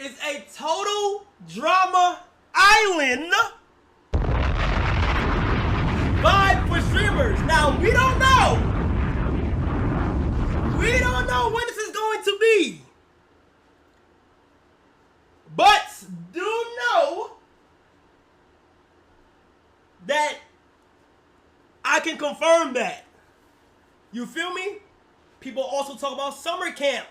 is a total drama island vibe for streamers. Now, we don't know. We don't know when this is going to be. But do know that I can confirm that. You feel me? People also talk about summer camp.